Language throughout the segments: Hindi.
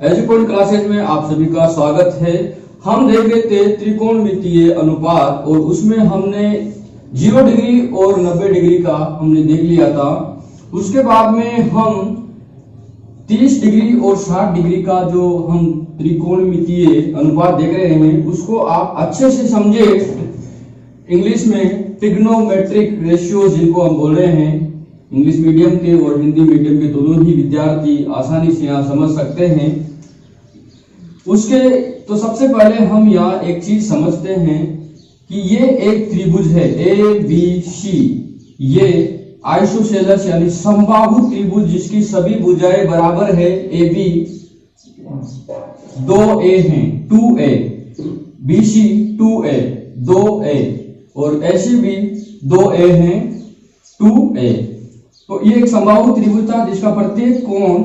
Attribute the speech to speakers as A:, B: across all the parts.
A: एजुपॉइंट क्लासेज में आप सभी का स्वागत है। हम देख रहे थे त्रिकोणमितीय अनुपात और उसमें हमने 0 डिग्री और 90 डिग्री का हमने देख लिया था। उसके बाद में हम 30 डिग्री और 60 डिग्री का जो हम त्रिकोणमितीय अनुपात देख रहे हैं उसको आप अच्छे से समझे। इंग्लिश में ट्रिग्नोमेट्रिक रेशियो जिनको हम बोल रहे हैं, इंग्लिश मीडियम के और हिंदी मीडियम के दोनों ही विद्यार्थी आसानी से यहाँ समझ सकते हैं। उसके तो सबसे पहले हम यहाँ एक चीज समझते हैं कि ये एक त्रिभुज है ABC। ये आइसोसेलेस यानी समबाहु त्रिभुज जिसकी सभी भुजाएं बराबर है। AB 2A हैं, 2A, BC 2A 2A और AC भी 2A हैं, 2A। तो ये एक समबाहु त्रिभुज था जिसका प्रत्येक कोण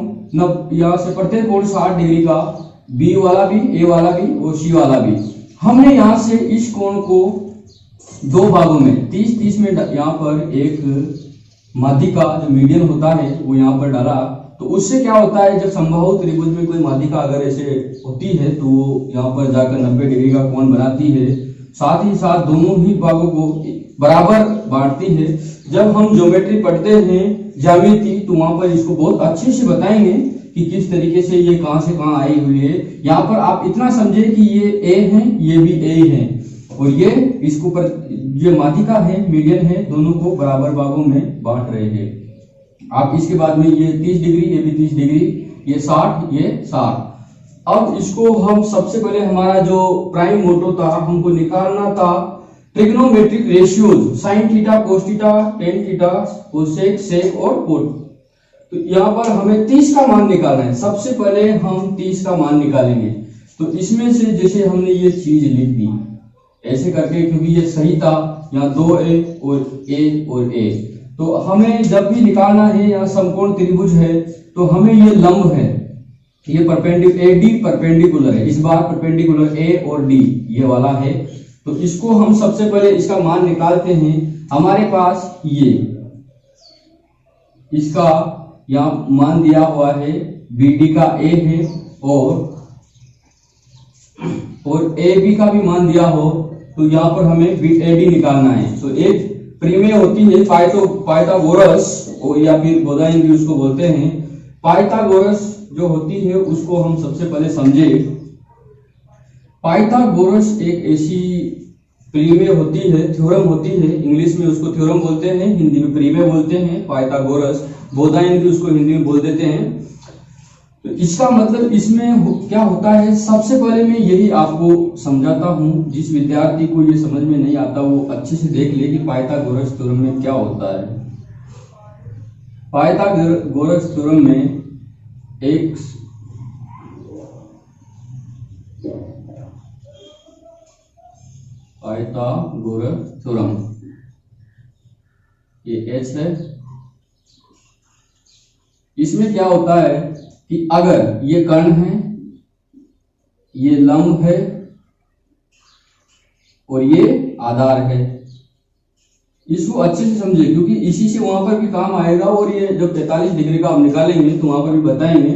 A: यहाँ से प्रत्येक कोण 60 डिग्री का, B वाला भी, A वाला भी और C वाला भी। हमने यहाँ से इस कोण को दो भागों में 30-30 में यहाँ पर एक माध्यिका जो मीडियन होता है वो यहाँ पर डाला। तो उससे क्या होता है, जब समबाहु त्रिभुज में कोई माध्यिका अगर ऐसे होती है तो वो यहाँ पर जाकर 90 डिग्री का कोण बनाती है, साथ ही साथ दोनों ही भागों को बराबर बांटती है। जब हम ज्योमेट्री पढ़ते हैं, ज्यामिति, तो वहां पर इसको बहुत अच्छे से बताएंगे कि किस तरीके से ये कहां से कहां आई हुई है। यहाँ पर आप इतना समझे कि ये A है, ये भी A है और ये इसको पर ये माध्यिका है, मीडियन है, दोनों को बराबर भागों में बांट रहे हैं। आप इसके बाद में ये 30 डिग्री, ये भी 30 डिग्री, ये 60, ये 60। अब इसको हम सबसे पहले हमारा जो प्राइम मोटो था, हमको निकालना था trigonometric ratios, sine theta, cos theta, tan theta, cosec, sec और कोट। तो यहाँ पर हमें 30 का मान निकालना है। सबसे पहले हम 30 का मान निकालेंगे। तो इसमें से जैसे हमने ये चीज लिख दी ऐसे करके, क्योंकि ये सही था, यहाँ 2A और A। तो हमें जब भी निकालना है, यहाँ समकोण त्रिभुज है तो हमें ये लंब है, ये AD परपेंडिकुलर है, इस बार परपेंडिकुलर A और D ये वाला है। तो इसको हम सबसे पहले इसका मान निकालते हैं। हमारे पास ये इसका यहाँ मान दिया हुआ है, BD का A है और AB का भी मान दिया हो तो यहाँ पर हमें AD निकालना है। तो एक परिमेय होती है पाइथागोरस या फिर बोधायन भी उसको बोलते हैं। पाइथागोरस जो होती है उसको हम सबसे पहले समझे। पाइथागोरस एक ऐसी परिमेय होती है, थ्योरम होती है, इंग्लिश में उसको थ्योरम बोलते हैं, हिंदी में परिमेय बोलते हैं। पाइथागोरस, बोधायन भी उसको हिंदी में बोल देते हैं। तो इसका मतलब इसमें क्या होता है, सबसे पहले मैं यही आपको समझाता हूं। जिस विद्यार्थी को ये समझ में नहीं आता वो अच्छे से देख ले कि पाइथागोरस थ्योरम में क्या होता है। पाइथागोरस थ्योरम में एक पाइथागोरस थ्योरम, ये H है। इसमें क्या होता है कि अगर ये कर्ण है, ये लंब है और ये आधार है, इसको अच्छे से समझे क्योंकि इसी से वहां पर भी काम आएगा। और ये जब 45 डिग्री का हम निकालेंगे तो वहां पर भी बताएंगे।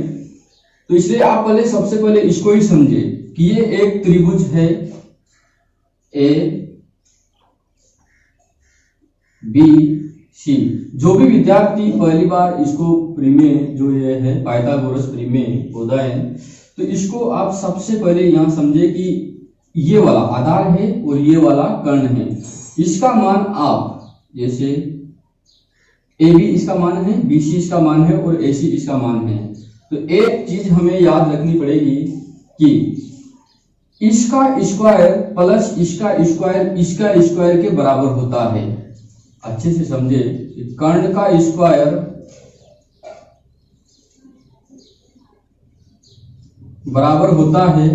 A: तो इसलिए आप पहले सबसे पहले इसको ही समझे कि ये एक त्रिभुज है ABC। जो भी विद्यार्थी पहली बार इसको परिमेय जो ये है पाइथागोरस परिमेय बोधायन, तो इसको आप सबसे पहले यहाँ समझे कि ये वाला आधार है और ये वाला कर्ण है। इसका मान आप जैसे AB इसका मान है, BC इसका मान है और AC इसका मान है। तो एक चीज हमें याद रखनी पड़ेगी कि इसका स्क्वायर प्लस इसका स्क्वायर के बराबर होता है। अच्छे से समझे, कर्ण का स्क्वायर बराबर होता है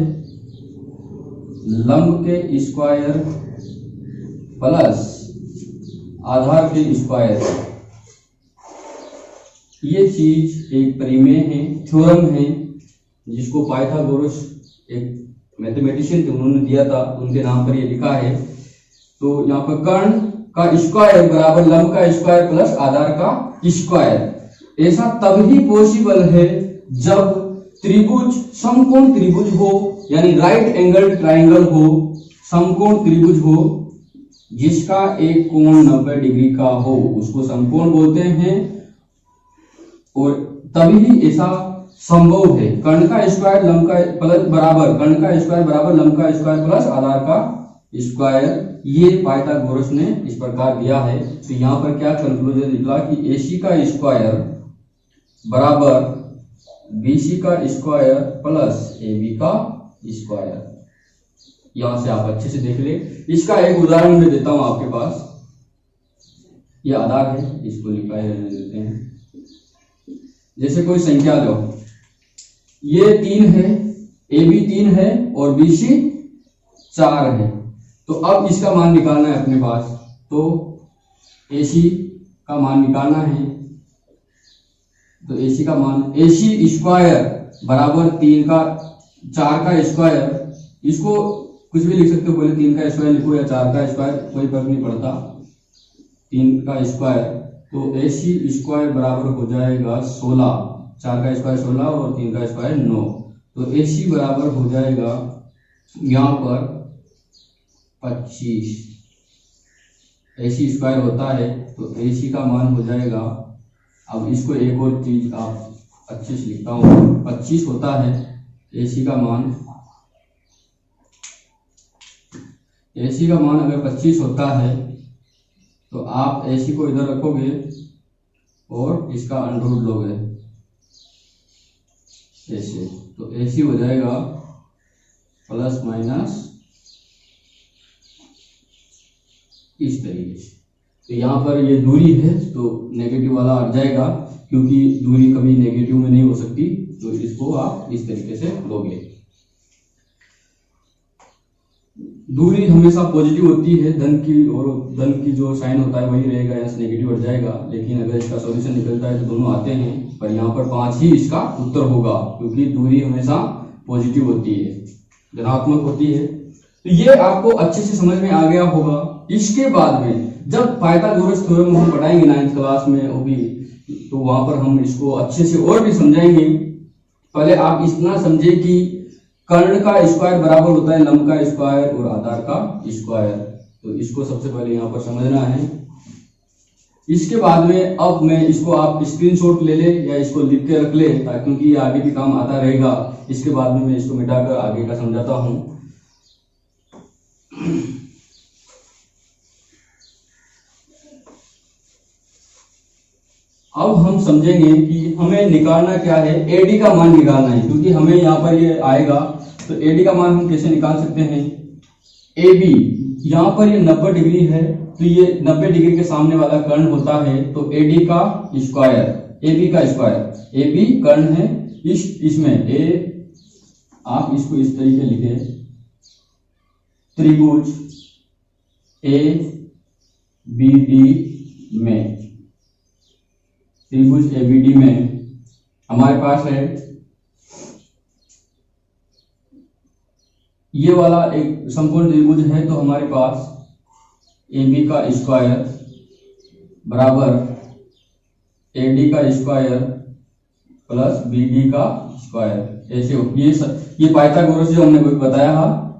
A: लंब के स्क्वायर प्लस आधार के स्क्वायर। ये चीज एक परिमेय है, थ्योरम है, जिसको पाइथागोरस एक मैथमेटिशियन थे उन्होंने दिया था, उनके नाम पर ये लिखा है। तो यहाँ पर कर्ण का स्क्वायर बराबर लंब का स्क्वायर प्लस आधार का स्क्वायर। ऐसा तभी पॉसिबल है जब त्रिभुज समकोण त्रिभुज हो, यानी राइट एंगल ट्राइंगल हो, समकोण त्रिभुज हो जिसका एक कोण 90 डिग्री का हो, उसको समकोण बोलते हैं। और तभी ऐसा संभव है। कर्ण का स्क्वायर लंब का प्लस बराबर, कर्ण का स्क्वायर बराबर लंब का स्क्वायर प्लस आधार का स्क्वायर, ये पाइथागोरस ने इस प्रकार दिया है। तो यहाँ पर क्या कंक्लूजन निकला कि एसी का स्क्वायर बराबर बीसी का स्क्वायर प्लस एबी का स्क्वायर। यहां से आप अच्छे से देख ले। इसका एक उदाहरण मैं देता हूं आपके पास। यह आधार है, इसको लिखा रहने देते हैं। जैसे कोई संख्या लो, ये 3 है, एबी 3 है और बीसी 4 है। तो अब इसका मान निकालना है अपने पास। तो एसी का मान निकालना है। तो एसी का मान, एसी स्क्वायर बराबर 3 का 4 का स्क्वायर, इसको कुछ भी लिख सकते हो, पहले 3 का स्क्वायर लिखो या 4 का स्क्वायर, कोई फर्क नहीं पड़ता। 3 का स्क्वायर, तो एसी स्क्वायर बराबर हो जाएगा 16, 4 का स्क्वायर 16 और 3 का स्क्वायर 9। तो एसी बराबर हो जाएगा यहाँ पर 25। एसी स्क्वायर होता है तो एसी का मान हो जाएगा, अब इसको एक और चीज आप अच्छे से लिखता हूँ, 25 होता है एसी का मान। एसी का मान अगर 25 होता है तो आप एसी को इधर रखोगे और इसका अंडर लोगे ऐसे, तो एसी हो जाएगा प्लस माइनस इस तरीके से। तो यहाँ पर ये दूरी है तो नेगेटिव वाला हट जाएगा, क्योंकि दूरी कभी नेगेटिव में नहीं हो सकती। तो इसको आप इस तरीके से लोगे। दूरी हमेशा पॉजिटिव होती है धन की, और धन की जो साइन होता है वही रहेगा, यहाँ से नेगेटिव हट जाएगा। लेकिन अगर इसका सॉल्यूशन निकलता है तो दोनों आते हैं, पर यहाँ पर 5 ही इसका उत्तर होगा, क्योंकि दूरी हमेशा पॉजिटिव होती है, धनात्मक होती है। तो ये आपको अच्छे से समझ में आ गया होगा। इसके बाद में जब पाइथागोरस थ्योरम हम पढ़ाएंगे 9th क्लास में होगी, तो वहां पर हम इसको अच्छे से और भी समझाएंगे। पहले आप इतना समझे कि कर्ण का स्क्वायर बराबर होता है लंब का स्क्वायर और आधार का स्क्वायर। तो इसको सबसे पहले यहाँ पर समझना है। इसके बाद में अब मैं इसको आप स्क्रीनशॉट ले ले या इसको लिख के रख ले, क्योंकि ये आगे भी काम आता रहेगा। इसके बाद में मैं इसको मिटाकर आगे का समझाता हूँ। अब हम समझेंगे कि हमें निकालना क्या है, एडी का मान निकालना है, क्योंकि हमें यहाँ पर ये आएगा। तो एडी का मान हम कैसे निकाल सकते हैं। एबी यहाँ पर ये 90 डिग्री है, तो ये 90 डिग्री के सामने वाला कर्ण होता है। तो एडी का स्क्वायर, एबी का स्क्वायर, एबी कर्ण है इसमें ए, आप इसको इस तरीके लिखे, त्रिभुज ए बी डी में, त्रिभुज एबीडी में हमारे पास है ये वाला एक समकोण त्रिभुज है। तो हमारे पास AB का स्क्वायर बराबर AD का स्क्वायर प्लस BD का स्क्वायर, ऐसे हो। ये पाइथागोरस जो हमने बताया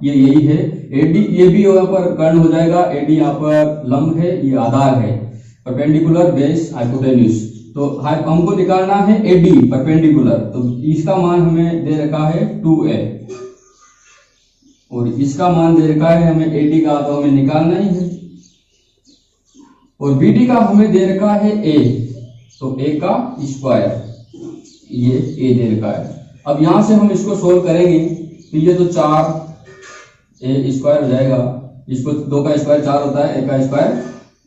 A: ये यही है। AB यहाँ पर कर्ण हो जाएगा, AD यहाँ पर लंब है, ये आधार है, परपेंडिकुलर बेस हाइपोटेन्यूज। तो हमको निकालना है AD परपेंडिकुलर। तो इसका मान हमें दे रखा है 2a और इसका मान दे रखा है हमें AD का, तो हमें निकालना ही है। और BD का हमें दे रखा है a, तो a का स्क्वायर, ये a दे रखा है। अब यहां से हम इसको सोल्व करेंगे तो ये तो 4a स्क्वायर हो जाएगा, इसको 2 का स्क्वायर 4 होता है, a का स्क्वायर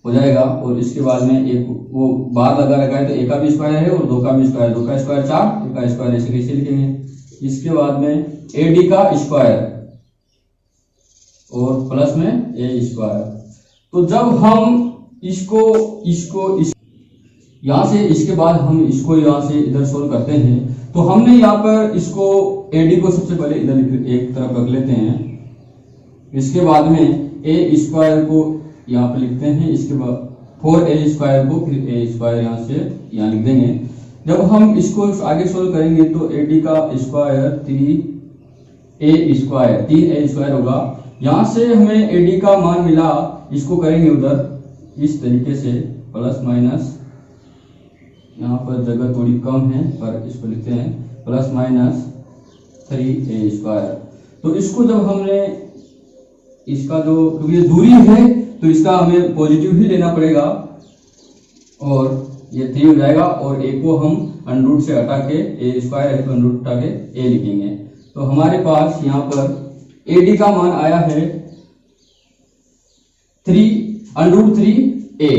A: हो जाएगा। और इसके बाद में एक वो बार लगा रखा है, तो a का भी स्क्वायर है और 2 का भी स्क्वायर, 2 का स्क्वायर 4, a का स्क्वायर, ऐसे कैसे लिखेंगे। इसके बाद में AD का स्क्वायर और प्लस में a स्क्वायर। तो जब हम इसको यहां से, इसके बाद हम इसको यहां से इधर सोल्व करते हैं, तो हमने यहाँ पर इसको AD को सबसे पहले इधर एक तरफ रख लेते हैं। इसके बाद में a स्क्वायर को यहाँ पे लिखते हैं, इसके बाद 4a स्क्वायर को फिर a स्क्वायर यहाँ से यहाँ लिख देंगे। जब हम इसको आगे सोल्व करेंगे तो AD का स्क्वायर 3A होगा। यहां से हमें AD का मान मिला, इसको करेंगे उधर इस तरीके से प्लस माइनस, यहाँ पर जगह थोड़ी कम है पर इसको लिखते हैं प्लस माइनस 3A²। तो इसको जब हमने इसका जो, क्योंकि ये दूरी है तो इसका हमें पॉजिटिव ही लेना पड़ेगा और ये 3 हो जाएगा और A को हम अंडर से हटा के A² है तो अंडर हटा के A लिखेंगे। तो हमारे पास यहाँ पर AD का मान आया है 3√3A।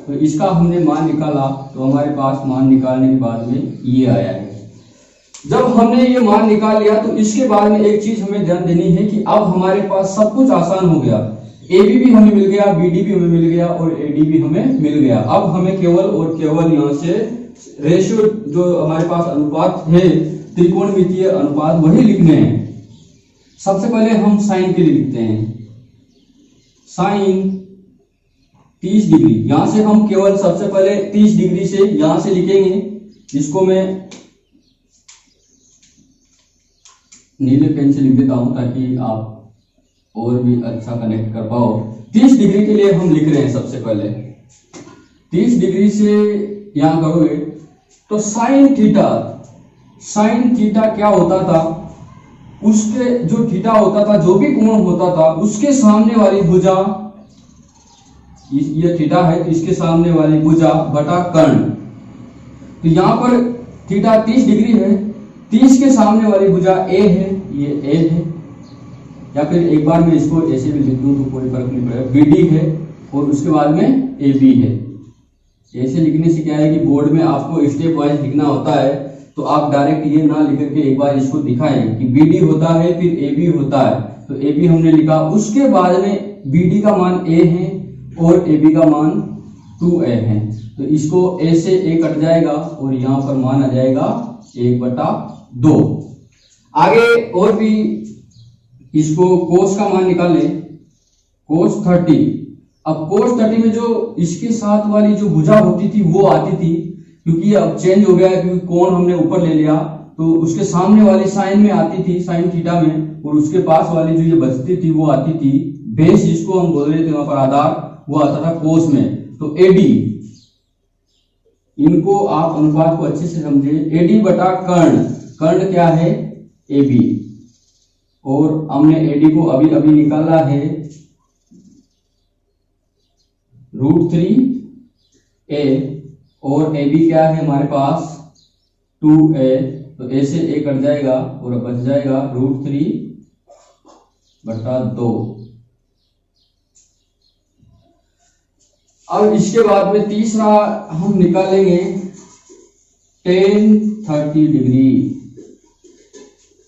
A: तो इसका हमने मान निकाला तो हमारे पास मान निकालने के बाद में ये आया है। जब हमने ये मान निकाल लिया तो इसके बाद में एक चीज हमें ध्यान देनी है कि अब हमारे पास सब कुछ आसान हो गया। AB भी हमें मिल गया, BD भी हमें मिल गया और AD भी हमें मिल गया। अब हमें केवल और केवल यहाँ से रेशियो जो हमारे पास अनुपात है, त्रिकोणमितीय अनुपात, वही लिखने हैं। सबसे पहले हम साइन के लिए लिखते हैं, साइन 30 डिग्री। यहां से हम केवल सबसे पहले 30 डिग्री से यहां से लिखेंगे। इसको मैं नीले पेन से लिख देता हूं ताकि आप और भी अच्छा कनेक्ट कर पाओ। 30 डिग्री के लिए हम लिख रहे हैं सबसे पहले 30 डिग्री से यहां करोगे तो साइन थीटा क्या होता था, उसके जो थीटा होता था, जो भी कोण होता था, उसके सामने वाली भुजा, ये थीटा है तो इसके सामने वाली भुजा बटा कर्ण। तो यहां पर थीटा 30 डिग्री है, 30 के सामने वाली भुजा A है, ये A है, या फिर एक बार मैं इसको ऐसे भी लिख दूं तो कोई फर्क नहीं पड़ेगा, BD है और उसके बाद में AB है। ऐसे लिखने से क्या है कि बोर्ड में आपको स्टेप वाइज लिखना होता है, तो आप डायरेक्ट ये ना लिख करके एक बार इसको दिखाएं कि BD होता है फिर AB होता है। तो AB हमने लिखा, उसके बाद में BD का मान A है और AB का मान 2A है। तो इसको A से A कट जाएगा और यहाँ पर मान आ जाएगा 1/2। आगे और भी इसको कोस का मान निकालें, कोस 30। अब कोस 30 में जो इसके साथ वाली जो भुजा होती थी वो आती थी, क्योंकि अब चेंज हो गया है, क्योंकि कोण हमने ऊपर ले लिया, तो उसके सामने वाली साइन में आती थी, साइन थीटा में, और उसके पास वाली जो ये बचती थी वो आती थी बेस, जिसको हम बोल रहे थे वहां पर आधार, वो आता था कोस में। तो AD, इनको आप अनुपात को अच्छे से समझे, AD बटा कर्ण, कर्ण क्या है AB, और हमने AD को अभी अभी निकाला है √3A और AB क्या है हमारे पास 2A। तो A से A कट जाएगा और बच जाएगा √3/2। अब इसके बाद में तीसरा हम निकालेंगे tan 30 डिग्री,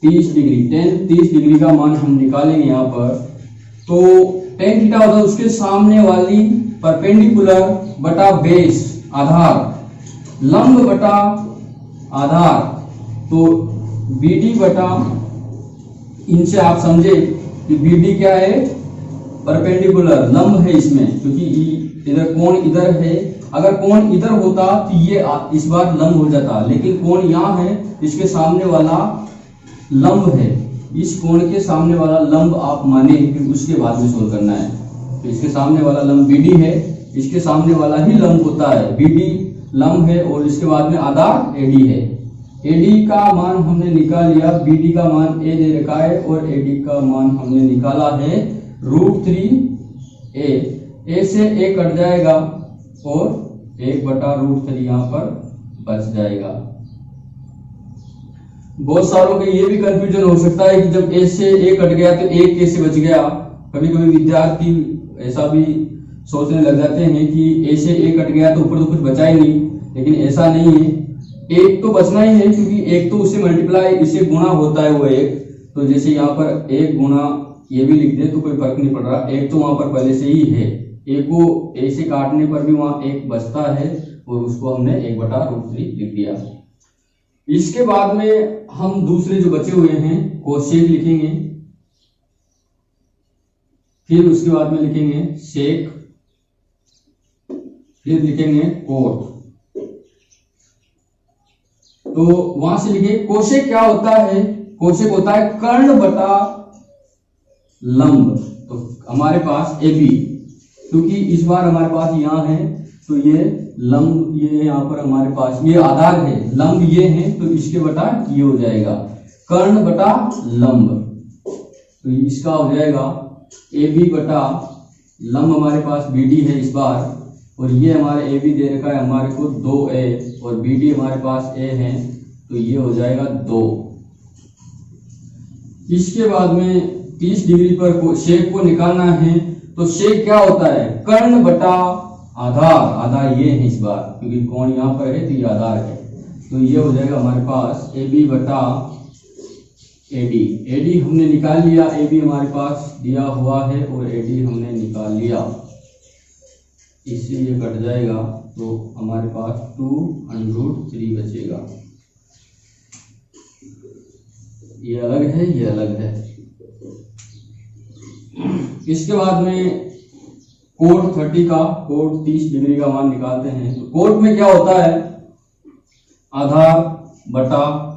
A: 30 डिग्री का मान हम निकालेंगे यहाँ पर। तो tan थीटा होता है उसके सामने वाली परपेंडिकुलर बटा बेस, आधार, लंब बटा आधार। तो BD बटा, इनसे आप समझे कि BD क्या है, परपेंडिकुलर, लंब है इसमें, क्योंकि इधर कोण इधर है। अगर कोण इधर होता तो ये इस बार लंब हो जाता, लेकिन कोण यहाँ है, इसके सामने वाला लंब है, इस कोण के सामने वाला लंब आप माने, फिर उसके बाद में सोल्व करना है। तो इसके सामने वाला लंब BD है, इसके सामने वाला ही लंब होता है, BD लंब है और इसके बाद में आधार AD है। AD का मान हमने निकाल लिया, BD का मान A दे रखा है और AD का मान हमने निकाला है √3A। A से A कट जाएगा और 1/√3 यहाँ पर बच जाएगा। बहुत सारों के ये भी कंफ्यूजन हो सकता है कि जब A से A कट गया तो A कैसे बच गया। कभी कभी विद्यार्थी ऐसा भी सोचने लग जाते हैं कि A से A कट गया तो ऊपर तो कुछ बचा ही नहीं, लेकिन ऐसा नहीं है। एक तो बचना ही है, क्योंकि एक तो उससे मल्टीप्लाई, इससे गुणा होता है वो एक। तो जैसे यहाँ पर 1 गुणा ये भी लिख दे तो कोई फर्क नहीं पड़ रहा, एक तो वहां पर पहले से ही है, एक को A से काटने पर भी वहां एक बचता है और उसको हमने 1/√3 लिख दिया। इसके बाद में हम दूसरे जो बचे हुए हैं कोसेक लिखेंगे, फिर उसके बाद में लिखेंगे सेक, फिर लिखेंगे कोट। तो वहां से लिखिए कोशेक क्या होता है, कोशेक होता है कर्ण बटा लंब। तो हमारे पास ए बी, क्योंकि इस बार हमारे पास यहाँ है तो ये लंब, ये यहाँ पर हमारे पास ये आधार है, लंब ये है तो इसके बटा ये हो जाएगा कर्ण बटा लंब। तो इसका हो जाएगा ए बी बटा लंब, हमारे पास बी डी है इस बार, और ये हमारे ए बी दे रखा है हमारे को 2a और बी डी हमारे पास a है, तो ये हो जाएगा 2। इसके बाद में 30 डिग्री पर शेक को निकालना है, तो शेक क्या होता है कर्ण बटा आधार, आधार ये है इस बार क्योंकि कोण यहाँ पर है तो ये आधार है, तो ये हो जाएगा हमारे पास ए बी बटा एडी। एडी हमने निकाल लिया, ए बी हमारे पास दिया हुआ है और एडी हमने निकाल लिया, इससे ये कट जाएगा तो हमारे पास 2√3 बचेगा। ये अलग है, ये अलग है। इसके बाद में कोट 30 का, कोट 30 डिग्री का मान निकालते हैं। तो कोट में क्या होता है आधार बटा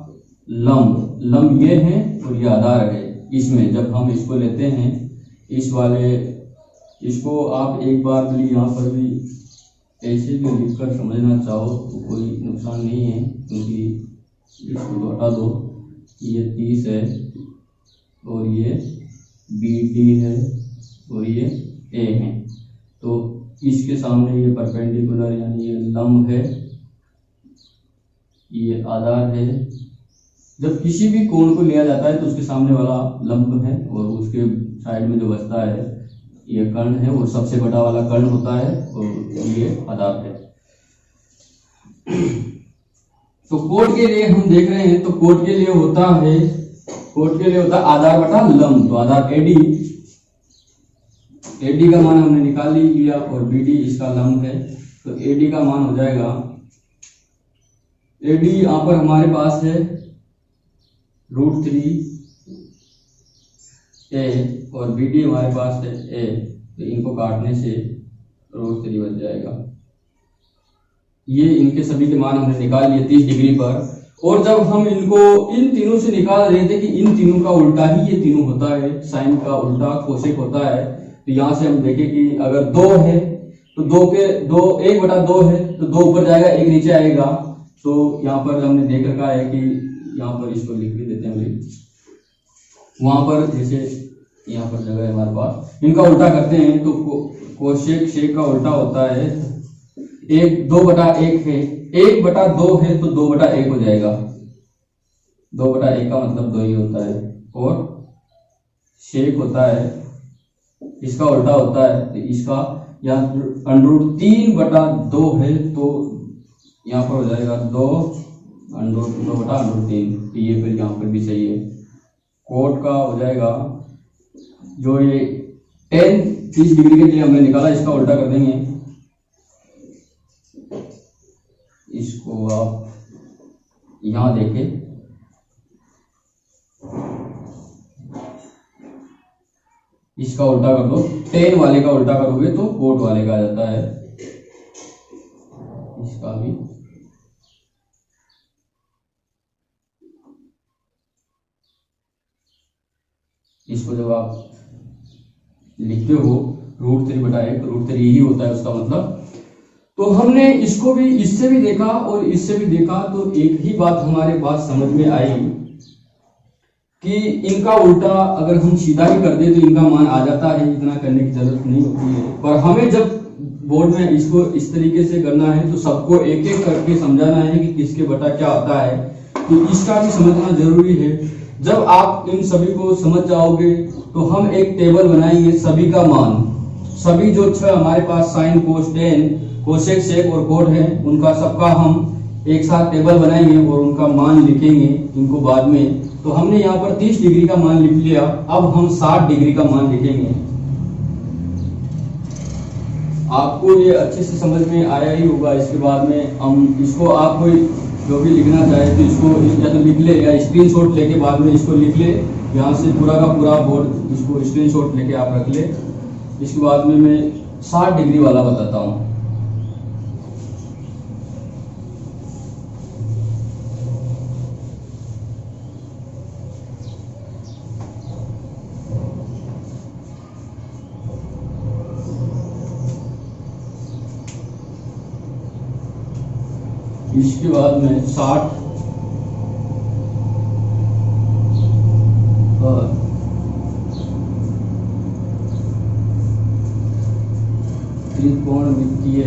A: लंब, लंब ये है और ये आधार है। इसमें जब हम इसको लेते हैं इस वाले, इसको आप एक बार भी यहाँ पर भी ऐसे भी लिखकर समझना चाहो तो कोई नुकसान नहीं है, क्योंकि इसको तो हटा दो, ये 30 है और ये बी डी है और ये ए है, तो इसके सामने ये परपेंडिकुलर यानी ये लंब है, ये आधार है। जब किसी भी कोण को लिया जाता है तो उसके सामने वाला लंब है और उसके साइड में जो बचता है ये कर्ण है, और सबसे बड़ा वाला कर्ण होता है और ये आधार है। तो कोट के लिए हम देख रहे हैं, तो कोट के लिए होता है, कोट के लिए होता है आधार बटा लंब। तो आधार एडी, एडी का मान हमने निकाल लिया और बीडी इसका लंब है, तो एडी का मान हो जाएगा, एडी यहां पर हमारे पास है √3 a और बीडी हमारे पास है a, तो इनको काटने से √3 बच जाएगा। ये इनके सभी के मान हमने निकाल लिए 30 डिग्री पर। और जब हम इनको इन तीनों से निकाल रहे थे कि इन तीनों का उल्टा ही ये तीनों होता है, साइन का उल्टा कोसेक होता है, तो यहाँ से हम देखें कि अगर 2 है तो 2 के 2 1/2 है तो 2 ऊपर जाएगा 1 नीचे आएगा। तो यहाँ पर हमने देख रखा है कि यहाँ पर इसको लिख भी देते हैं, वहां पर जैसे यहाँ पर जगह है हमारे पास, इनका उल्टा करते हैं तो कोशेक शेक का उल्टा होता है 2/1 है, 1/2 है तो 2/1 हो जाएगा, 2/1 का मतलब 2 ही होता है। और शेक होता है इसका उल्टा होता है, तो इसका यहाँ √3/2 है तो यहाँ पर हो जाएगा 2/√3, तो ये फिर यहाँ पर भी सही है। कोट का हो जाएगा जो ये 30 डिग्री के लिए हमने निकाला, इसका उल्टा कर देंगे, इसको आप यहां देखें, इसका उल्टा कर दो, 10 वाले का उल्टा करोगे तो कोट वाले का आ जाता है, इसका भी इसको जब आप लिखते हो √3/1 तो √3 ही होता है उसका मतलब। तो हमने इसको भी इससे भी देखा और इससे भी देखा, तो एक ही बात हमारे पास समझ में आई कि इनका उल्टा अगर हम सीधा ही कर दे तो इनका मान आ जाता है, इतना करने की जरूरत नहीं होती है। पर हमें जब बोर्ड में इसको इस तरीके से करना है तो सबको एक एक करके समझाना है कि किसके बटा क्या होता है, तो इसका भी समझना जरूरी है। जब आप इन सभी को समझ जाओगे तो हम एक टेबल बनाएंगे, सभी का मान, सभी जो 6 हमारे पास sine cos tan cosec sec और कोट है उनका सबका हम एक साथ टेबल बनाएंगे और उनका मान लिखेंगे इनको बाद में। तो हमने यहाँ पर 30 डिग्री का मान लिख लिया, अब हम 60 डिग्री का मान लिखेंगे। आपको ये अच्छे से समझ में आया ही होगा। इसके बाद में हम इसको, आप कोई जो भी लिखना चाहे तो इसको या तो लिख ले या स्क्रीनशॉट लेके बाद में इसको लिख ले, यहाँ से पूरा का पूरा बोर्ड इसको स्क्रीनशॉट लेके आप रख ले। इसके बाद में मैं 60 डिग्री वाला बताता हूँ। इसके बाद में 60 और त्रिकोणमितीय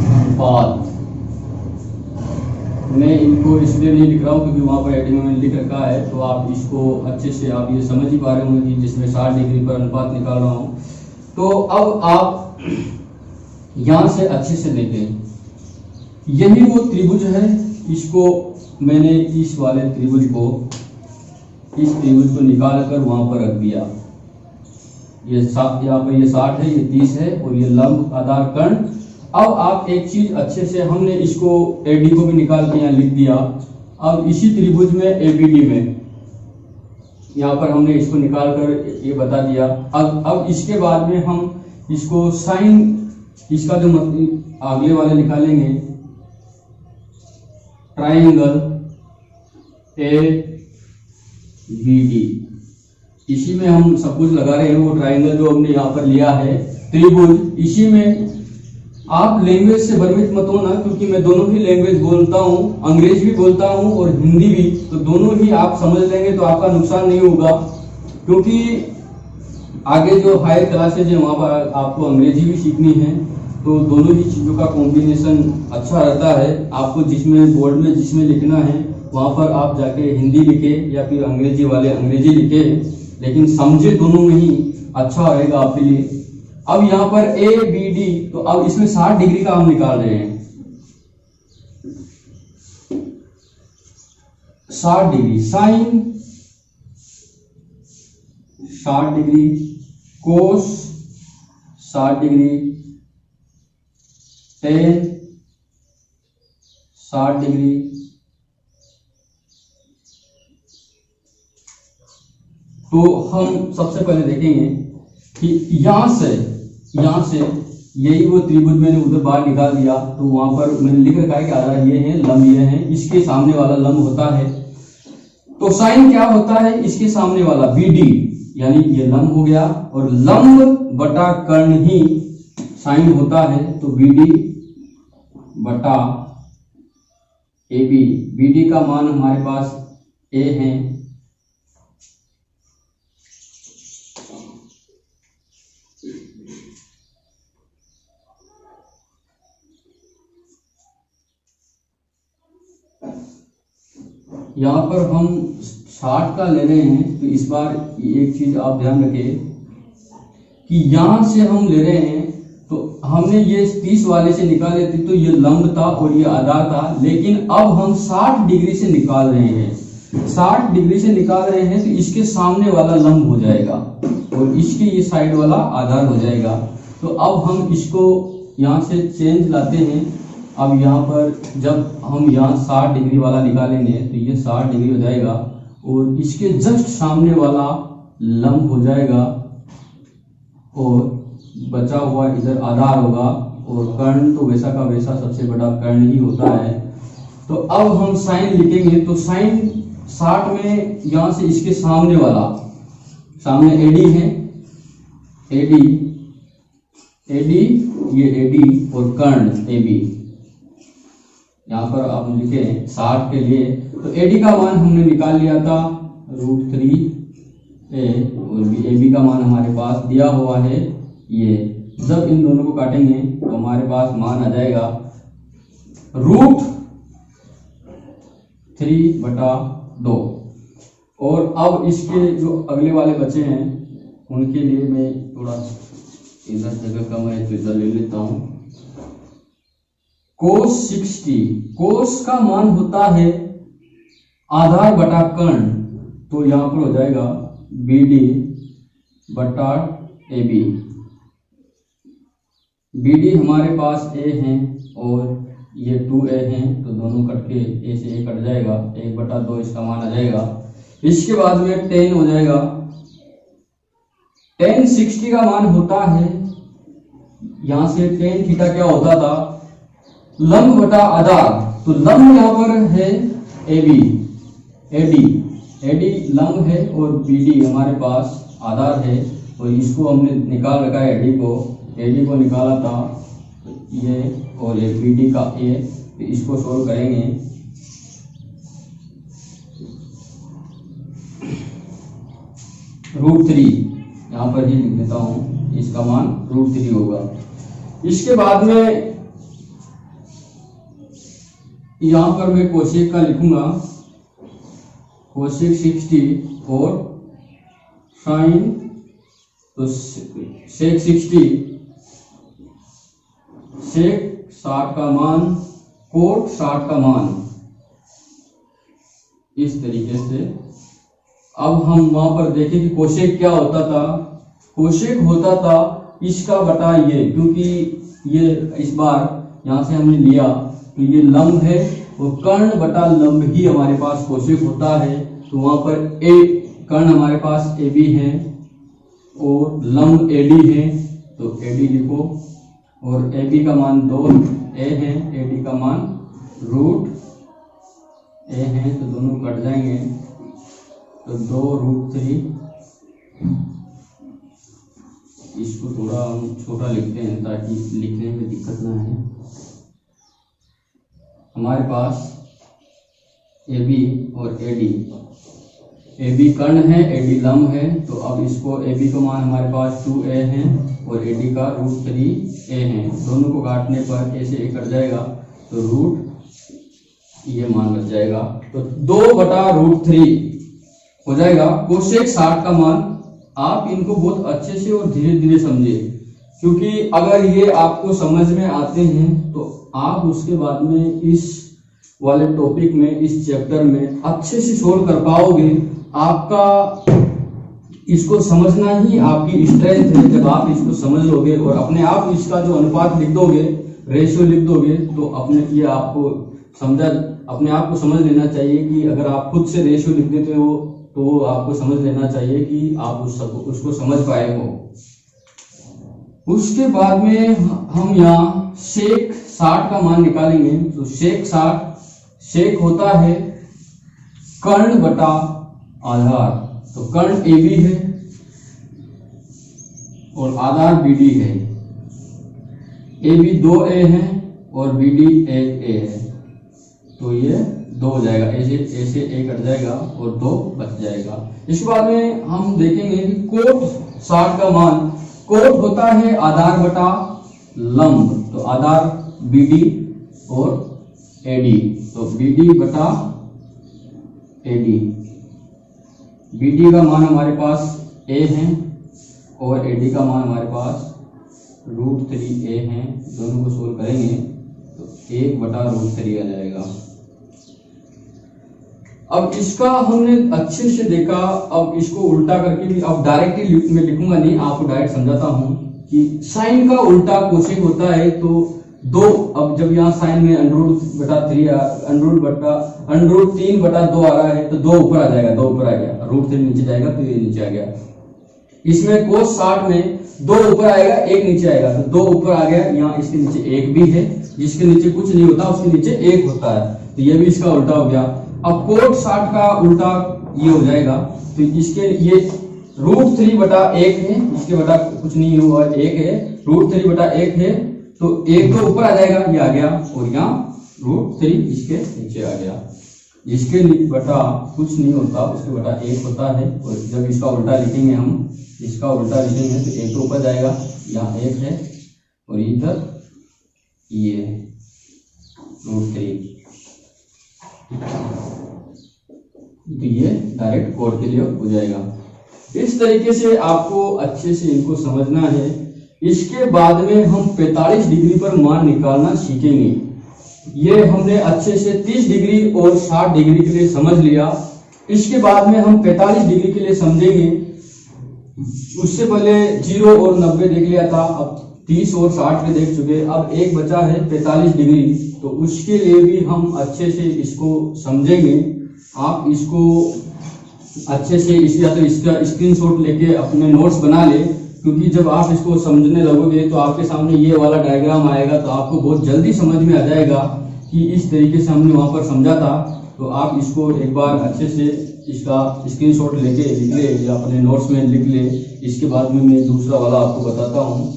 A: अनुपात। मैं इनको इसलिए नहीं लिख रहा हूँ क्योंकि वहाँ पर हेडिंग में मैंने लिख रखा है, तो आप इसको अच्छे से आप ये समझ ही पा रहे होंगे कि जिसमें 60 डिग्री पर अनुपात निकाल रहा हूँ। तो अब आप यहाँ से अच्छे से देखें, यही वो त्रिभुज है। इसको मैंने इस वाले त्रिभुज को, इस त्रिभुज को निकाल कर वहाँ पर रख दिया। ये यहाँ पर ये 60 है, ये 30 है और ये लंब आधार कर्ण। अब आप एक चीज अच्छे से, हमने इसको एडी को भी निकाल के यहाँ लिख दिया। अब इसी त्रिभुज में एबीडी में यहाँ पर हमने इसको निकाल कर ये बता दिया। अब इसके बाद में हम इसको साइन, इसका जो अगले वाले निकालेंगे, ट्राइंगल ए बी डी। इसी में हम सब कुछ लगा रहे हैं, वो ट्राइंगल जो हमने यहाँ पर लिया है त्रिभुज। इसी में आप लैंग्वेज से भ्रमित मत होना, क्योंकि मैं दोनों ही लैंग्वेज बोलता हूँ, अंग्रेजी भी बोलता हूँ और हिंदी भी, तो दोनों ही आप समझ लेंगे तो आपका नुकसान नहीं होगा। क्योंकि आगे जो हायर क्लासेज है वहाँ पर आपको अंग्रेजी भी सीखनी है, तो दोनों ही चीज़ों का कॉम्बिनेशन अच्छा रहता है। आपको जिसमें बोर्ड में जिसमें लिखना है वहाँ पर आप जाके हिंदी लिखे या फिर अंग्रेजी वाले अंग्रेजी लिखे, लेकिन समझे दोनों में ही अच्छा रहेगा आपके लिए। अब यहाँ पर ए बी डी, तो अब इसमें 60 डिग्री का हम निकाल रहे हैं। 60 डिग्री साइन, 60 डिग्री कोस, 60 डिग्री टेन, 60 डिग्री तो हम सबसे पहले देखेंगे कि यहां से यही वो त्रिभुज मैंने उधर बाहर निकाल दिया, तो वहां पर मैंने लिख रखा है कि आधार ये है, लंब ये है, इसके सामने वाला लंब होता है। तो साइन क्या होता है, इसके सामने वाला बीडी, यानी ये लंब हो गया, और लंब बटा कर्ण ही साइन होता है। तो बीडी बटा एबी, बीडी का मान हमारे पास ए है, यहाँ पर हम 60 का ले रहे हैं। तो इस बार एक चीज आप ध्यान रखें कि यहां से हम ले रहे हैं, तो हमने ये 30 वाले से निकाले थे तो ये लंब था और ये आधार था, लेकिन अब हम 60 डिग्री से निकाल रहे हैं। 60 डिग्री से निकाल रहे हैं तो इसके सामने वाला लंब हो जाएगा और इसके ये साइड वाला आधार हो जाएगा। तो अब हम इसको यहाँ से चेंज लाते हैं। अब यहाँ पर जब हम यहाँ 60 डिग्री वाला निकालेंगे तो ये 60 डिग्री हो जाएगा और इसके जस्ट सामने वाला लंब हो जाएगा और बचा हुआ इधर आधार होगा, और कर्ण तो वैसा का वैसा सबसे बड़ा कर्ण ही होता है। तो अब हम साइन लिखेंगे, तो साइन 60 में यहाँ से इसके सामने वाला, सामने एडी है, एडी एडी ये एडी और कर्ण एबी, यहाँ पर आप लिखे 60 के लिए। तो एडी का मान हमने निकाल लिया था √3a और एबी का मान हमारे पास दिया हुआ है ये। जब इन दोनों को काटेंगे तो हमारे पास मान आ जाएगा √3/2। और अब इसके जो अगले वाले बचे हैं उनके लिए मैं थोड़ा, इधर जगह कम है तो इधर ले लेता हूं। कोस 60, कोस का मान होता है आधार बटा कर्ण, तो यहां पर हो जाएगा BD बटा AB। BD हमारे पास A है और ये 2A है, तो दोनों कट के A से A कट जाएगा, 1/2 इसका मान आ जाएगा। इसके बाद में 10 हो जाएगा। tan 60 का मान होता है, यहां से tan थीटा क्या होता था, लंब बटा आधार। तो लंब यहाँ पर है AB, AD लंब है और BD हमारे पास आधार है, और इसको हमने निकाल रखा है AD को निकाला था ये और ये BD का A, तो इसको सोल्व करेंगे। √3 यहाँ पर ही लिख देता हूँ, इसका मान √3 होगा। इसके बाद में यहाँ पर मैं कोशेक का लिखूंगा, कोशेक 60 और साइन, तो सेक 60, सेक 60 का मान, कोट 60 का मान, इस तरीके से। अब हम वहां पर देखें कि कोशेक क्या होता था। कोशेक होता था इसका बटा ये, क्योंकि ये इस बार यहां से हमने लिया तो ये लंब है और कर्ण बटा लंब ही हमारे पास कोशेक होता है। तो वहां पर ए कर्ण हमारे पास AB है और लंब AD है, तो AD लिखो, और AB का मान 2A है, AD का मान √A है, तो दोनों कट जाएंगे, तो 2√3। इसको थोड़ा हम छोटा लिखते हैं ताकि लिखने में दिक्कत ना है। हमारे पास AB और AD, AB कर्ण है, AD लंब है, तो अब इसको AB का मान हमारे पास 2A है और AD का √3A है। दोनों को काटने पर A से A कट जाएगा, तो ये मान बच जाएगा, तो 2/√3 हो जाएगा कोशेक 60 का मान। आप इनको बहुत अच्छे से और धीरे धीरे समझे, क्योंकि अगर ये आपको समझ में आते हैं तो आप उसके बाद में इस वाले टॉपिक में, इस चैप्टर में अच्छे से सोल्व कर पाओगे। आपका इसको समझना ही आपकी स्ट्रेंथ है। जब आप इसको समझ लोगे और अपने आप इसका जो अनुपात लिख दोगे, रेशियो लिख दोगे, तो अपने ये आपको अपने आप को समझ लेना चाहिए कि अगर आप खुद से रेशियो लिख देते हो तो आपको समझ लेना चाहिए कि आप उसको समझ पाए हो। उसके बाद में हम यहाँ सेक 60 का मान निकालेंगे। तो सेक 60, सेक होता है कर्ण बटा आधार, तो कर्ण AB है और आधार BD है। AB 2A है और BD 1A है, तो ये 2 हो जाएगा, ऐसे A कट जाएगा और 2 बच जाएगा। इसके बाद में हम देखेंगे कि कोट 60 का मान, कोट होता है आधार बटा लंब, तो आधार BD और AD, तो BD बटा AD। BD का मान हमारे पास A है और AD का मान हमारे पास √3A है। दोनों को सोल्व करेंगे तो 1/√3 आ जाएगा। अब इसका हमने अच्छे से देखा, अब इसको उल्टा करके भी, अब डायरेक्टली मैं लिखूंगा नहीं, आपको डायरेक्ट समझाता हूं कि साइन का उल्टा कोसेक होता है, तो 2, अब जब यहाँ साइन में √3/2 आ रहा है, तो 2 ऊपर आ जाएगा, 2 ऊपर आ गया, √3 नीचे जाएगा, तो ये नीचे आ गया। इसमें कोस 60 में 2 ऊपर आएगा, 1 नीचे आएगा, तो 2 ऊपर आ गया, यहाँ इसके नीचे 1 भी है, जिसके नीचे कुछ नहीं होता उसके नीचे 1 होता है, तो ये भी इसका उल्टा हो गया। अब कोट 60 का उल्टा ये हो जाएगा, तो इसके ये √3/1 है, इसके बटा कुछ नहीं हुआ, 1 है, √3/1 है, तो 1 तो ऊपर आ जाएगा, ये आ गया, और यहाँ √3 इसके नीचे आ गया। इसके बटा कुछ नहीं होता, उसके बटा 1 होता है, और जब इसका उल्टा लिखेंगे हम, इसका उल्टा लिखेंगे तो 1 तो ऊपर जाएगा, यहाँ 1 है, और इधर ये √3, तो ये डायरेक्ट कोड के लिए हो जाएगा। इस तरीके से आपको अच्छे से इनको समझना है। इसके बाद में हम 45 डिग्री पर मान निकालना सीखेंगे। ये हमने अच्छे से 30 डिग्री और 60 डिग्री के लिए समझ लिया। इसके बाद में हम 45 डिग्री के लिए समझेंगे। उससे पहले 0 और 90 देख लिया था, अब 30 और 60 पे देख चुके। अब एक बचा है 45 डिग्री, तो उसके लिए भी हम अच्छे से इसको समझेंगे। आप इसको अच्छे से इसका स्क्रीनशॉट लेके अपने नोट्स बना ले, क्योंकि जब आप इसको समझने लगोगे तो आपके सामने ये वाला डायग्राम आएगा, तो आपको बहुत जल्दी समझ में आ जाएगा कि इस तरीके से हमने वहां पर समझा था। तो आप इसको एक बार अच्छे से इसका स्क्रीनशॉट लेके लिख ले या अपने नोट्स में लिख ले। इसके बाद में मैं दूसरा वाला आपको बताता हूँ।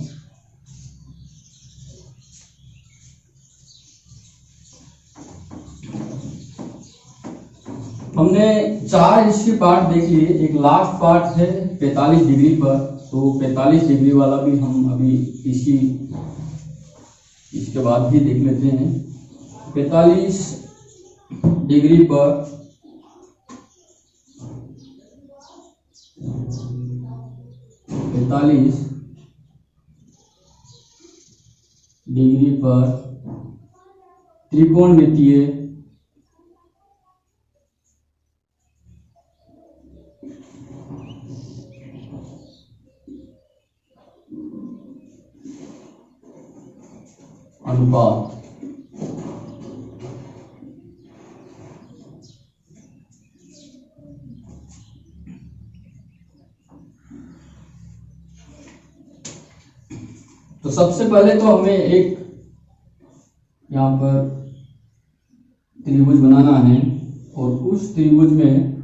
A: हमने 4 इसके पार्ट देख लिए। एक लास्ट पार्ट है 45 डिग्री पर, तो 45 डिग्री वाला भी हम अभी इसके बाद ही देख लेते हैं। 45 डिग्री पर त्रिकोणमितीय अनुपात तो सबसे पहले तो हमें एक यहाँ पर त्रिभुज बनाना है और उस त्रिभुज में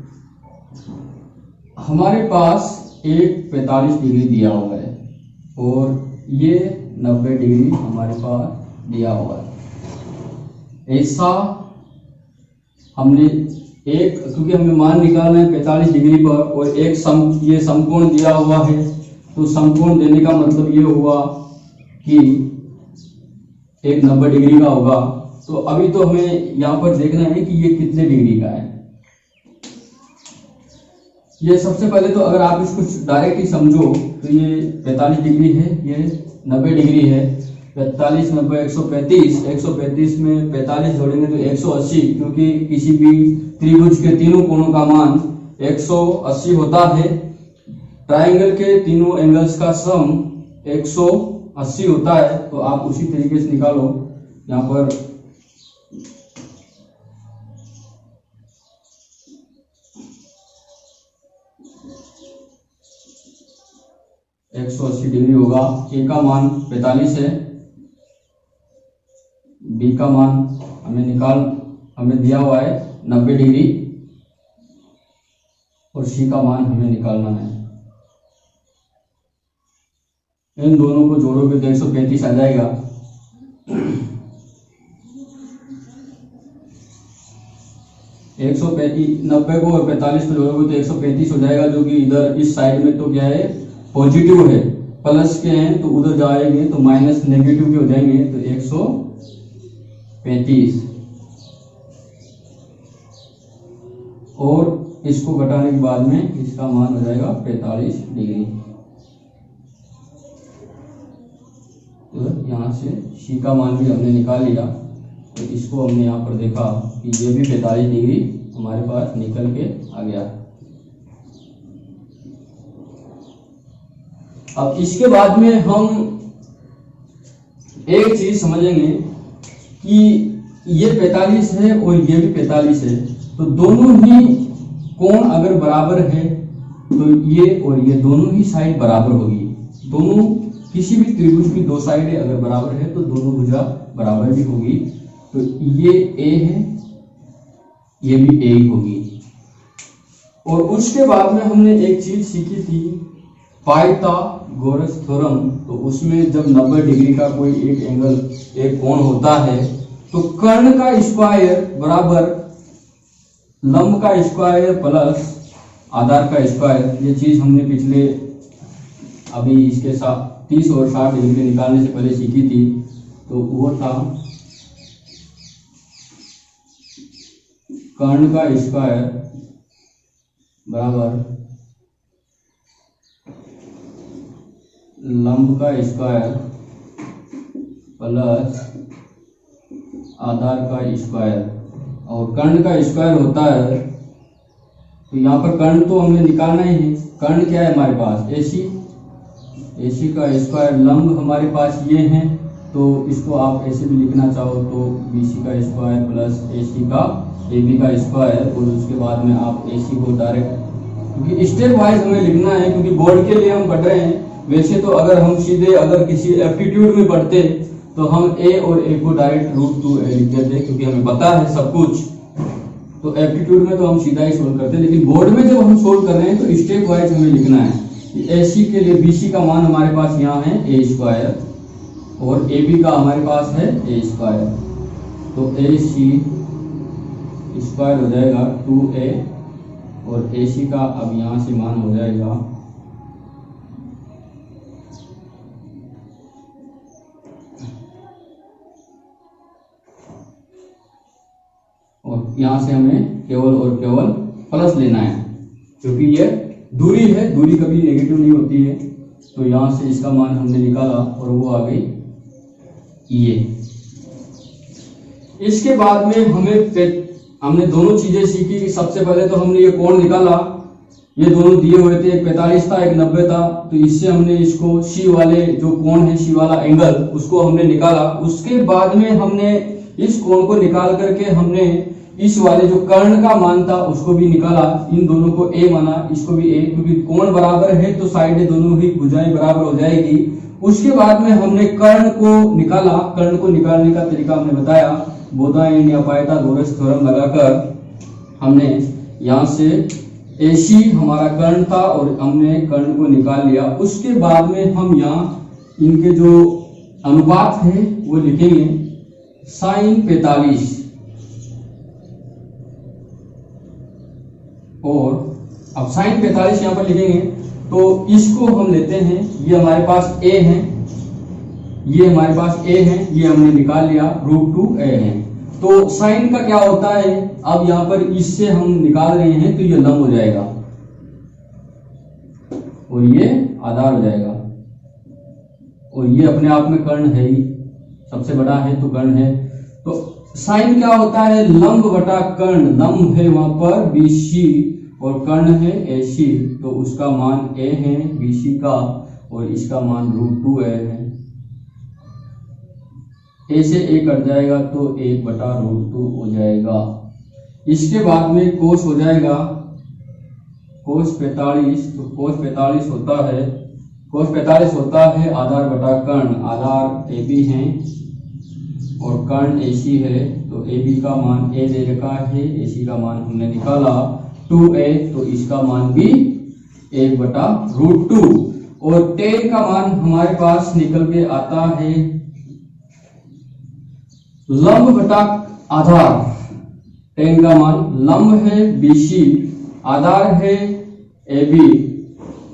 A: हमारे पास एक 45 डिग्री दिया हुआ है और ये 90 डिग्री हमारे पास दिया हुआ है। ऐसा हमने एक, क्योंकि हमें मान निकालना है 45 डिग्री पर और एक ये समकोण दिया हुआ है, तो समकोण देने का मतलब ये हुआ कि एक 90 डिग्री का होगा। तो अभी तो हमें यहाँ पर देखना है कि ये कितने डिग्री का है। ये सबसे पहले तो अगर आप इसको डायरेक्ट ही समझो तो ये 45 डिग्री है, ये 90 डिग्री है। 45 90 135, 135 में 45 जोड़ेंगे तो 180, क्योंकि किसी भी त्रिभुज के तीनों कोणों का मान 180 होता है। ट्राइंगल के तीनों एंगल्स का सम 180 होता है। तो आप उसी तरीके से निकालो। यहाँ पर एक 180 डिग्री होगा। ए का मान 45 है, बी का मान हमें दिया हुआ है 90 डिग्री और सी का मान हमें निकालना है। इन दोनों को जोड़ोगे तो 135 आ जाएगा। एक 90 को और 45 को जोड़ोगे तो 135 हो जाएगा, जो कि इधर इस साइड में तो क्या है, पॉजिटिव है, प्लस के हैं तो उधर जाएंगे तो माइनस नेगेटिव के हो जाएंगे, तो 135 और इसको घटाने के बाद में इसका मान हो जाएगा 45 डिग्री। तो यहाँ से सी का मान भी हमने निकाल लिया। तो इसको हमने यहाँ पर देखा कि ये भी 45 डिग्री हमारे पास निकल के आ गया। अब इसके बाद में हम एक चीज समझेंगे कि ये 45 है और ये भी 45 है, तो दोनों ही कोण अगर बराबर है तो ये और ये दोनों ही साइड बराबर होगी। दोनों किसी भी त्रिभुज की दो साइडें अगर बराबर है तो दोनों भुजा बराबर भी होगी। तो ये ए है, ये भी ए ही होगी। और उसके बाद में हमने एक चीज सीखी थी, पाइथागोरस थ्योरम। तो उसमें जब 90 डिग्री का कोई एक एंगल, एक कोण होता है, तो कर्ण का स्क्वायर बराबर लंब का स्क्वायर प्लस आधार का स्क्वायर। ये चीज हमने पिछले अभी इसके साथ 30 और 60 डिग्री निकालने से पहले सीखी थी। तो वो था कर्ण का स्क्वायर बराबर लंब का स्क्वायर प्लस आधार का स्क्वायर। और कर्ण का स्क्वायर होता है, तो यहाँ पर कर्ण तो हमें निकालना ही है। कर्ण क्या है हमारे पास, AC। AC का स्क्वायर, लंब हमारे पास ये है, तो इसको आप ऐसे भी लिखना चाहो तो BC का स्क्वायर प्लस AC का AB का स्क्वायर। और उसके बाद में आप AC को डायरेक्ट, क्योंकि स्टेप वाइज हमें लिखना है, क्योंकि बोर्ड के लिए हम पढ़ रहे हैं। वैसे तो अगर हम सीधे अगर किसी एप्टीट्यूड में पढ़ते तो हम A और A को डायरेक्ट √2a लिख देते, क्योंकि हमें पता है सब कुछ। तो एप्टीट्यूड में तो हम सीधा ही सोल्व करते हैं, लेकिन बोर्ड में जब हम सोल्व कर रहे हैं तो स्टेप वाइज हमें लिखना है। AC के लिए BC का मान हमारे पास यहाँ है A स्क्वायर और AB का हमारे पास है A स्क्वायर। तो AC स्क्वायर हो जाएगा 2a और AC का अब यहाँ से मान हो जाएगा और यहाँ से हमें केवल और केवल प्लस लेना है, क्योंकि ये दूरी है, दूरी कभी नेगेटिव नहीं होती है। तो यहाँ से इसका मान हमने निकाला और वो आ गई ये। इसके बाद में हमने दोनों चीजें सीखी कि सबसे पहले तो हमने ये कोण निकाला, ये दोनों दिए हुए थे, एक 45 था एक 90 था, तो इससे हमने इसको सी वाले जो कोण है, सी वाला एंगल, उसको हमने निकाला। उसके बाद में हमने इस कोण को निकाल करके हमने इस वाले जो कर्ण का मान था उसको भी निकाला, इन दोनों को a माना, इसको भी a, क्योंकि कोण बराबर है तो साइडें दोनों ही भुजाएं बराबर हो जाएगी। उसके बाद में हमने कर्ण को निकाला, कर्ण को निकालने का तरीका हमने बताया, बोधायन या पाइथागोरस थ्योरम लगाकर हमने यहाँ से AC हमारा कर्ण था और हमने कर्ण को निकाल लिया। उसके बाद में हम यहाँ इनके जो अनुपात है वो लिखेंगे sin 45 और अब sin 45 यहाँ पर लिखेंगे तो इसको हम लेते हैं, ये हमारे पास a है, ये हमारे पास a है, ये हमने निकाल लिया √2a है। तो साइन का क्या होता है, अब यहाँ पर इससे हम निकाल रहे हैं तो ये लंब हो जाएगा और ये आधार हो जाएगा और ये अपने आप में कर्ण है ही, सबसे बड़ा है तो कर्ण है। तो साइन क्या होता है, लंब बटा कर्ण, लंब है वहां पर BC और कर्ण है AC, तो उसका मान a है BC का और इसका मान √2a है। a से a कट जाएगा तो 1/√2 हो जाएगा। इसके बाद में कोस हो जाएगा कोस 45, तो कोस 45 होता है आधार बटा कर्ण, आधार AB है और कर्ण AC है, तो AB का मान a दे रखा है, AC का मान हमने निकाला 2a, तो इसका मान भी 1/√2 और tan का मान हमारे पास निकल के आता है लंब बटा आधार। tan का मान, लंब है BC, आधार है AB,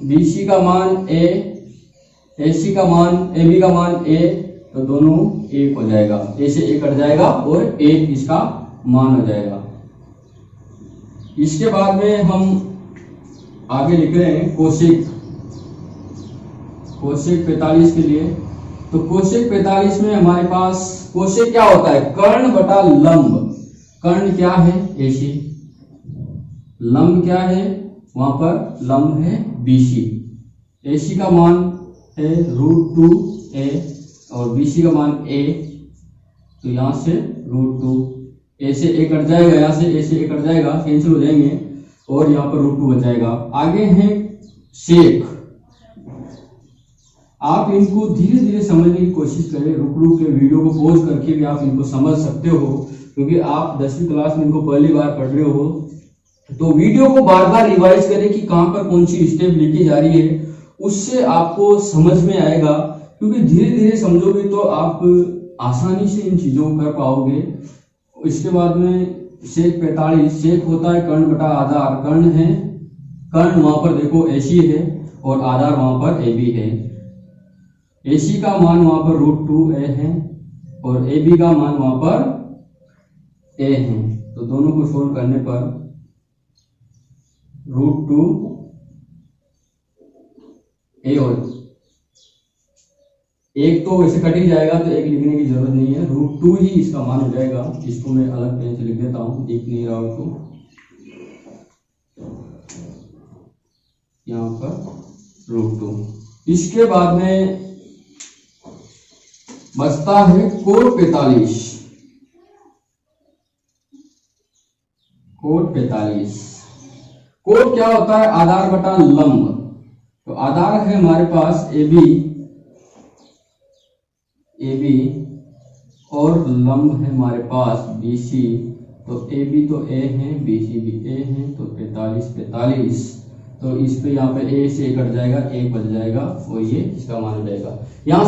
A: BC का मान a, AC का मान, AB का मान a, तो दोनों 1 हो जाएगा, a से a कट जाएगा और 1 इसका मान हो जाएगा। इसके बाद में हम आगे लिख रहे हैं कोसेक 45 के लिए। तो कोसेक 45 में हमारे पास कोसेक क्या होता है, कर्ण बटा लंब। कर्ण क्या है AC, लंब क्या है वहां पर, लंब है BC, AC का मान है √2a और BC का मान a, तो यहां से √2, a से a कट जाएगा, यहाँ से a से a कट जाएगा, कैंसिल हो जाएंगे और यहाँ पर √2 बचाएगा। आगे है सेक, आप इनको धीरे धीरे समझने की कोशिश करें, रुक के वीडियो को पॉज करके भी आप इनको समझ सकते हो, क्योंकि आप 10वीं क्लास में इनको पहली बार पढ़ रहे हो, तो वीडियो को बार बार रिवाइज करें कि कहां पर कौन सी स्टेप लिखी जा रही है, उससे आपको समझ में आएगा। क्योंकि धीरे धीरे समझोगे तो आप आसानी से इन चीजों को कर पाओगे। इसके बाद में सेक 45, सेक होता है कर्ण बटा आधार, कर्ण है, कर्ण वहां पर देखो AC है और आधार वहां पर AB है। AC का मान वहां पर √2a है और AB का मान वहां पर a है, तो दोनों को सोल्व करने पर √2a और एक तो वैसे कट ही जाएगा तो एक लिखने की जरूरत नहीं है, √2 ही इसका मान हो जाएगा। इसको मैं अलग पेन से लिख देता हूं, दिख नहीं रहा हो तो यहाँ पर √2। इसके बाद में बचता है कोट 45। कोट क्या होता है, आधार बटा लंब। तो आधार है हमारे पास AB और लंब है हमारे पास BC, तो AB तो A है, BC भी A है, तो 45, तो इस पे यहाँ पे A से कट जाएगा, 1 बच जाएगा और ये इसका मान हो जाएगा। यहाँ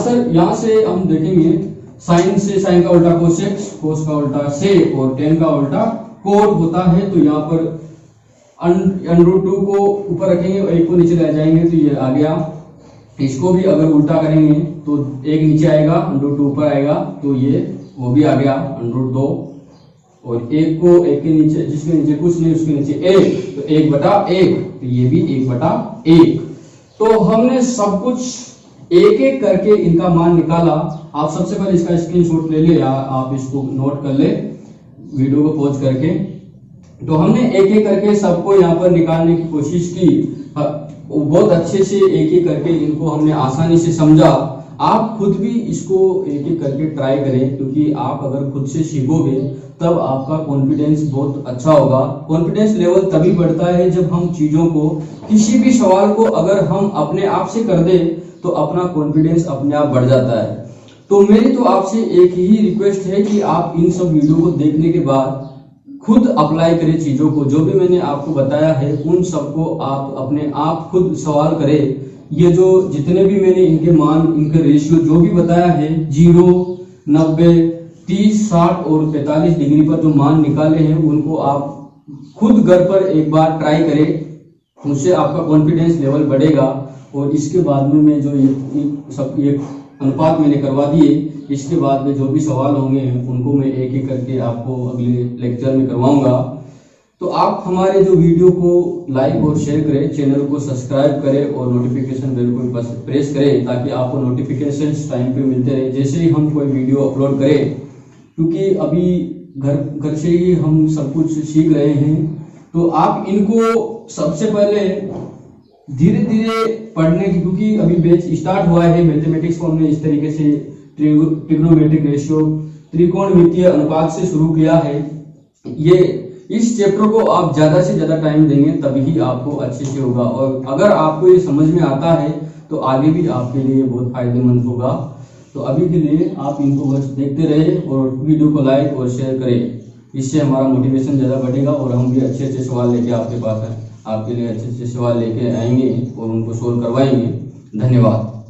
A: से हम देखेंगे साइन से साइन का उल्टा कोसेक, कोस का उल्टा सेक और tan का उल्टा कोड होता है तो यहाँ पर √2 को ऊपर रखेंगे और 1 को नीचे ले जाएंगे तो ये आ गया। इसको भी अगर उल्टा करेंगे तो 1 नीचे आएगा, √2 ऊपर आएगा तो ये वो भी आ गया √2, और 1 को 1 के नीचे, जिसके नीचे कुछ नहीं उसके नीचे 1, तो 1/1, तो ये भी 1/1। तो हमने सब कुछ एक एक करके इनका मान निकाला। आप सबसे पहले इसका स्क्रीनशॉट ले ले, आप इसको नोट कर ले वीडियो को पॉज करके। तो हमने एक एक करके सबको यहाँ पर निकालने की कोशिश की, बहुत अच्छे से एक एक करके इनको हमने आसानी से समझा। आप खुद भी इसको एक एक करके ट्राई करें, क्योंकि आप अगर खुद से सीखोगे तब आपका कॉन्फिडेंस बहुत अच्छा होगा। कॉन्फिडेंस लेवल तभी बढ़ता है जब हम चीजों को, किसी भी सवाल को अगर हम अपने आप से कर दे तो अपना कॉन्फिडेंस अपने आप बढ़ जाता है। तो मेरी तो आपसे एक ही रिक्वेस्ट है कि आप इन सब वीडियो को देखने के बाद खुद अप्लाई करें चीजों को, जो भी मैंने आपको बताया है उन सबको आप अपने आप खुद सवाल करें। ये जो जितने भी मैंने इनके मान, इनके रेशियो जो भी बताया है, 0, 90, 30, 60 और 45 डिग्री पर जो मान निकाले हैं उनको आप खुद घर पर एक बार ट्राई करें, उससे आपका कॉन्फिडेंस लेवल बढ़ेगा। और इसके बाद में मैं जो ये अनुपात मैंने करवा दिए, इसके बाद में जो भी सवाल होंगे उनको मैं एक एक करके आपको अगले लेक्चर में करवाऊंगा। तो आप हमारे जो वीडियो को लाइक और शेयर करें, चैनल को सब्सक्राइब करें और नोटिफिकेशन बेल को प्रेस करें, ताकि आपको नोटिफिकेशन टाइम पे मिलते रहे जैसे ही हम कोई वीडियो अपलोड करें। क्योंकि अभी घर से ही हम सब कुछ सीख रहे हैं, तो आप इनको सबसे पहले धीरे धीरे पढ़ने की, क्योंकि अभी बैच स्टार्ट हुआ है मैथमेटिक्स को हमने इस तरीके से ट्रिग्नोमेट्रिक रेशियो, त्रिकोणमितीय अनुपात से शुरू किया है। ये इस चैप्टर को आप ज्यादा से ज्यादा टाइम देंगे तभी आपको अच्छे से होगा, और अगर आपको ये समझ में आता है तो आगे भी आपके लिए बहुत फायदेमंद होगा। तो अभी के लिए आप इनको बस देखते रहे और वीडियो को लाइक और शेयर करें, इससे हमारा मोटिवेशन ज्यादा बढ़ेगा और हम भी अच्छे अच्छे सवाल लेके आपके पास आपके लिए अच्छे अच्छे सवाल लेके आएंगे और उनको सोल्व करवाएंगे। धन्यवाद।